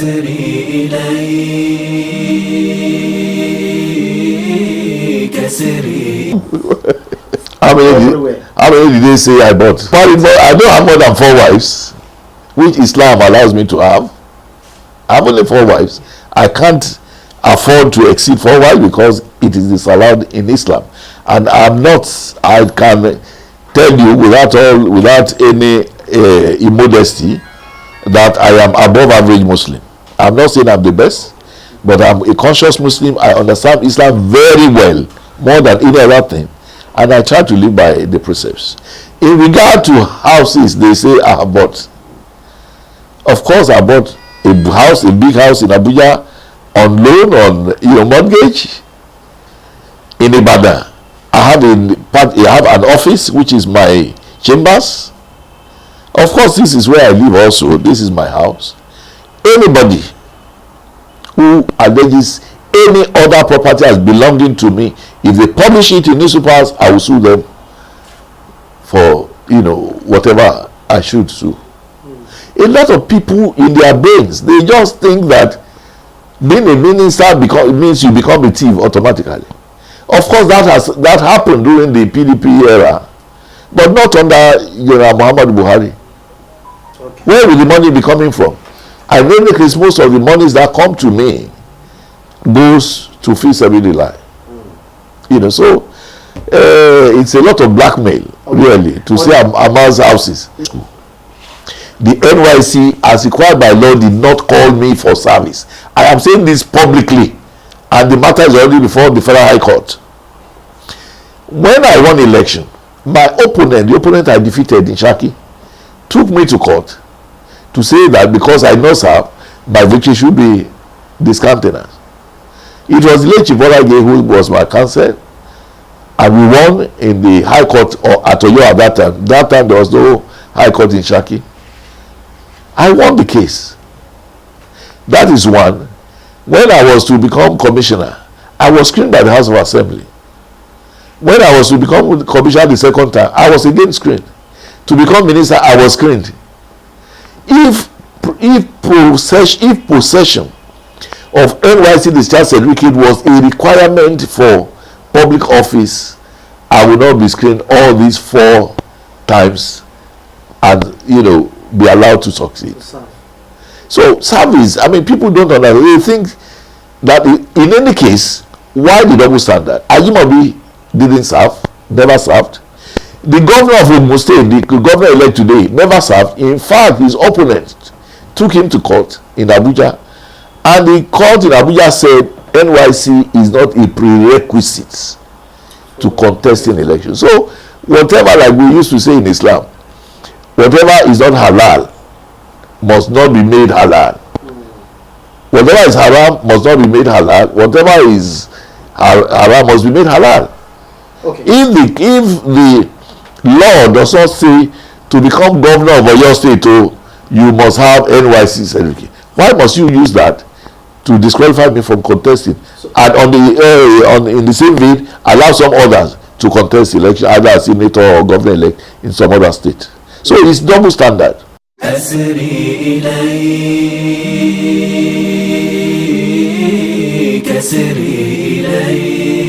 أسري إليك أسري. How many did they say I bought? I don't have more than 4 wives, which Islam allows me to have. I have only 4 wives. I can't afford to exceed 4 wives because it is disallowed in Islam. And I'm not, I can tell you without any immodesty that I am above average Muslim. I'm not saying I'm the best, but I'm a conscious Muslim. I understand Islam very well, more than any other thing. And I try to live by the precepts. In regard to houses, they say I have bought. Of course, I bought a house, a big house in Abuja on loan, on mortgage. In Ibadan, I have an office, which is my chambers. Of course, this is where I live also. This is my house. Anybody who alleges any other property as belonging to me, if they publish it in newspapers, I will sue them for, whatever I should sue. A lot of people in their brains, they just think that being a minister means you become a thief automatically. Of course, that happened during the PDP era, but not under Muhammadu Buhari. Okay. Where will the money be coming from? I know because most of the monies that come to me goes to fi sabilillah. So it's a lot of blackmail, really, to say Ama's houses. The NYC, as required by law, did not call me for service. I am saying this publicly, and the matter is already before the Federal High Court. When I won election, my opponent, the opponent I defeated in Shaki, took me to court to say that because I not serve, my victory should be discountenanced. It was the late Chief Olage who was my counsel, and we won in the High Court at Oyo at that time. That time there was no High Court in Shaki. I won the case. That is one. When I was to become commissioner, I was screened by the House of Assembly. When I was to become commissioner the second time, I was again screened. To become minister, I was screened. If possession of NYC discharge certificate was a requirement for public office, I would not be screened all these 4 times and be allowed to succeed. So service, people don't understand. They think that in any case, why the double standard? Ajimobi didn't serve, never served. The governor of Ogun State, the governor-elect today, never served. In fact, his opponent took him to court in Abuja, and the court in Abuja said NYC is not a prerequisite to contesting elections. So whatever, like we used to say in Islam, whatever is not halal must not be made halal. Whatever is haram must not be made halal. Whatever is haram must be made halal. Okay. If the law does not say to become governor of OYO State, you must have NYC certificate, why must you use that to disqualify me from contesting? And in the same vein, allow some others to contest election, either as senator or governor elect in some other state. So it's double standard. أسري إليك أسري إليك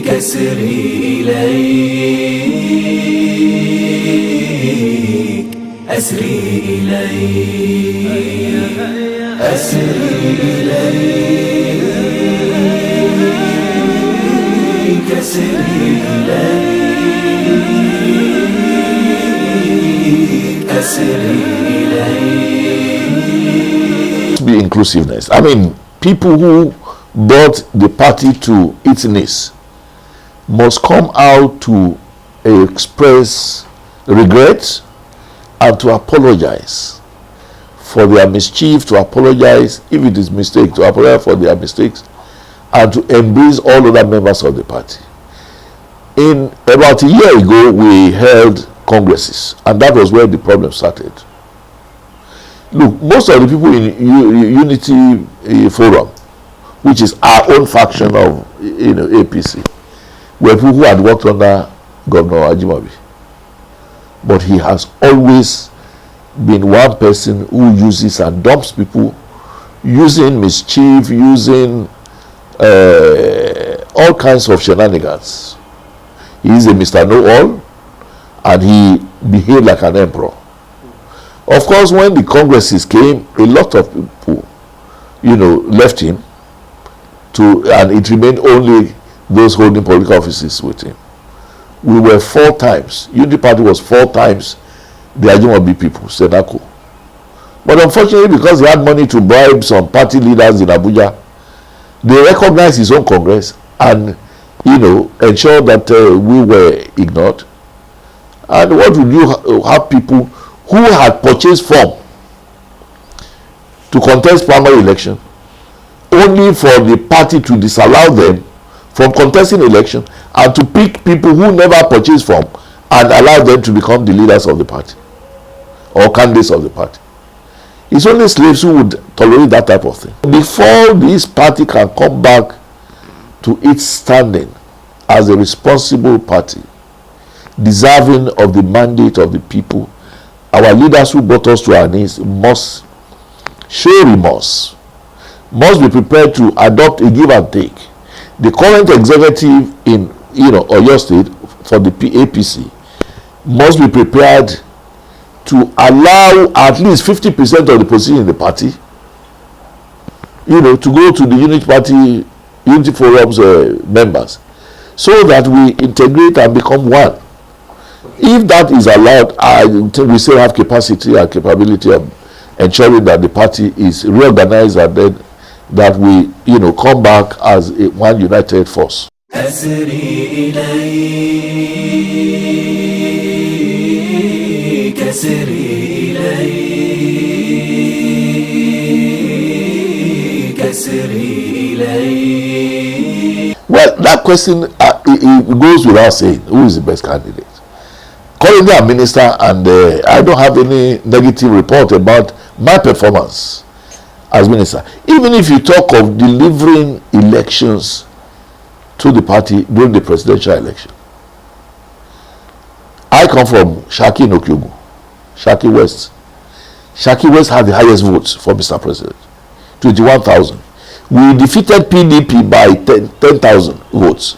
أسري إليك أسري إليك أسري إليك أسري إليك Be inclusiveness. People who brought the party to its knees must come out to express regret and to apologize for their mischief, to apologize if it is mistake, to apologize for their mistakes, and to embrace all other members of the party. About a year ago, we held congresses, and that was where the problem started. Look, most of the people in Unity Forum, which is our own faction of APC, were people who had worked under Governor Ajimobi. But he has always been one person who uses and dumps people, using mischief, using all kinds of shenanigans. He is a Mr. Know-all, and he behaved like an emperor. Of course, when the congresses came, a lot of people, left him, and it remained only those holding political offices with him. We were 4 times. Unity Party was 4 times the Ajimobi people, Senako. But unfortunately, because he had money to bribe some party leaders in Abuja, they recognized his own Congress and, ensured that we were ignored. And what would you have people who had purchased form to contest primary election, only for the party to disallow them from contesting election and to pick people who never purchased form and allow them to become the leaders of the party or candidates of the party? It's only slaves who would tolerate that type of thing. Before this party can come back to its standing as a responsible party, deserving of the mandate of the people, our leaders who brought us to our knees must show remorse, must be prepared to adopt a give and take. The current executive in OYO State for the APC must be prepared to allow at least 50% of the position in the party, to go to the Unity Forum's members, so that we integrate and become one. If that is allowed, I think we still have capacity and capability of ensuring that the party is reorganized and then that we, come back as one united force. أسري إليك أسري إليك أسري إليك. Well, that question it goes without saying. Who is the best candidate? Currently, I'm minister, and I don't have any negative report about my performance as minister. Even if you talk of delivering elections to the party during the presidential election, I come from Shaki in Okyogu, Shaki West. Shaki West had the highest votes for Mr. President, 21,000. We defeated PDP by 10,000 votes.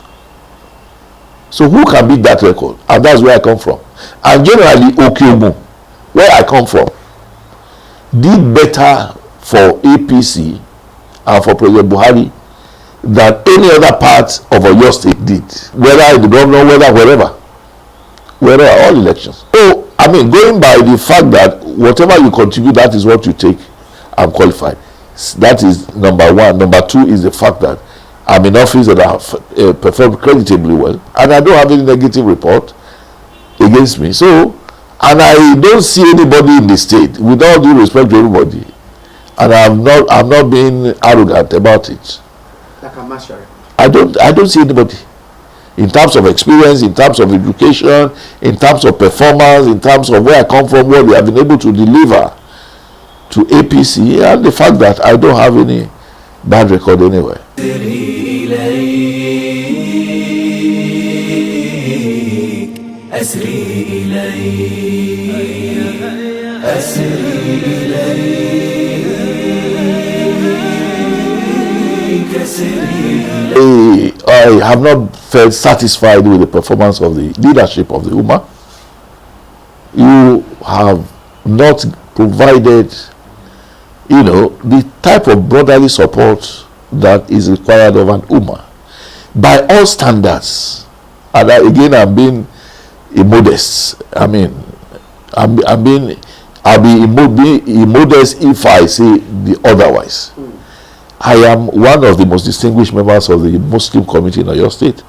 So who can beat that record? And that's where I come from. And generally, Okyogu, where I come from, did better for APC and for President Buhari than any other part of OYO State did, whether in the governor, whether all elections. So, going by the fact that whatever you contribute, that is what you take, I'm qualified. That is number one. Number two is the fact that I'm in office and I have performed creditably well, and I don't have any negative report against me. So, and I don't see anybody in the state, with all due respect to everybody, and I'm not being arrogant about it. Like a master. I don't see anybody in terms of experience, in terms of education, in terms of performance, in terms of where I come from, what they have been able to deliver to APC, and the fact that I don't have any bad record anywhere. I have not felt satisfied with the performance of the leadership of the UMMAH. You have not provided, the type of brotherly support that is required of an UMMAH by all standards. And again, I'm being immodest. I'll be immodest if I say the otherwise. I am one of the most distinguished members of the Muslim community in OYO State.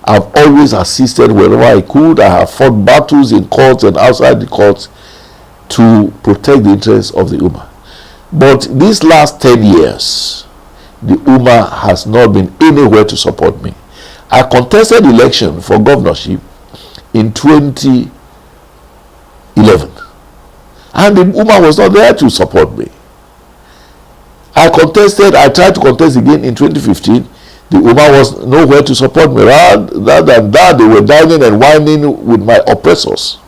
I've always assisted wherever I could. I have fought battles in courts and outside the courts to protect the interests of the UMMAH. But these last 10 years, the UMMAH has not been anywhere to support me. I contested election for governorship in 2011, and the UMMAH was not there to support me. I tried to contest again in 2015. The UMMAH was nowhere to support me. Rather than that, they were dining and whining with my oppressors.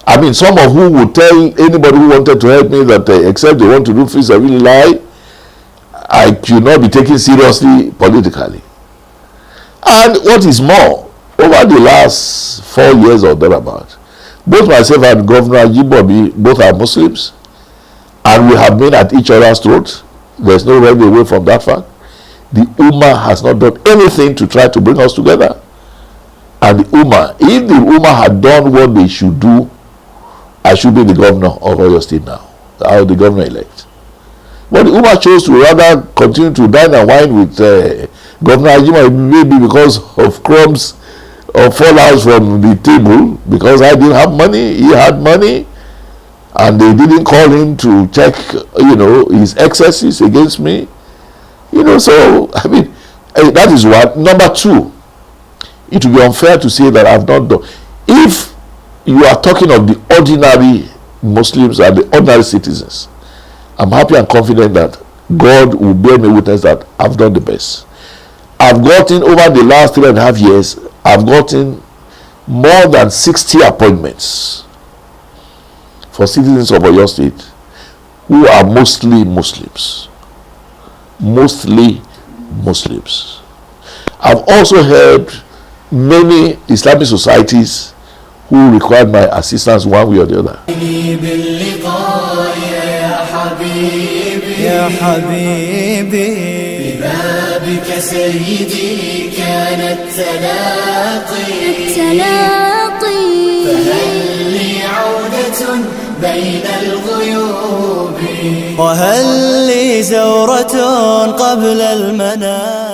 I mean, some of who would tell anybody who wanted to help me that except they want to do things, I really lie. I could not be taken seriously politically. And what is more, over the last 4 years or thereabout, both myself and Governor Jibobi, both are Muslims, and we have been at each other's throats. There's no running away from that fact. The UMMAH has not done anything to try to bring us together. And the UMMAH, if the UMMAH had done what they should do, I should be the governor of OYO State now, or the governor-elect. But the UMMAH chose to rather continue to dine and wine with Governor Ajima, maybe because of crumbs or fallouts from the table, because I didn't have money, he had money, and they didn't call him to check, his excesses against me. So, I mean, that is one. Number two, it would be unfair to say that I've not done. If you are talking of the ordinary Muslims and the ordinary citizens, I'm happy and confident that God will bear me witness that I've done the best. I've gotten, over the last 3.5 years, I've gotten more than 60 appointments for citizens of OYO State who are mostly Muslims. Mostly Muslims. I've also helped many Islamic societies who required my assistance one way or the other. يا حبيبي ببابك سيدي كان التلاقي فهل لي عودة بين الغيوب وهل لي زورة قبل المنام.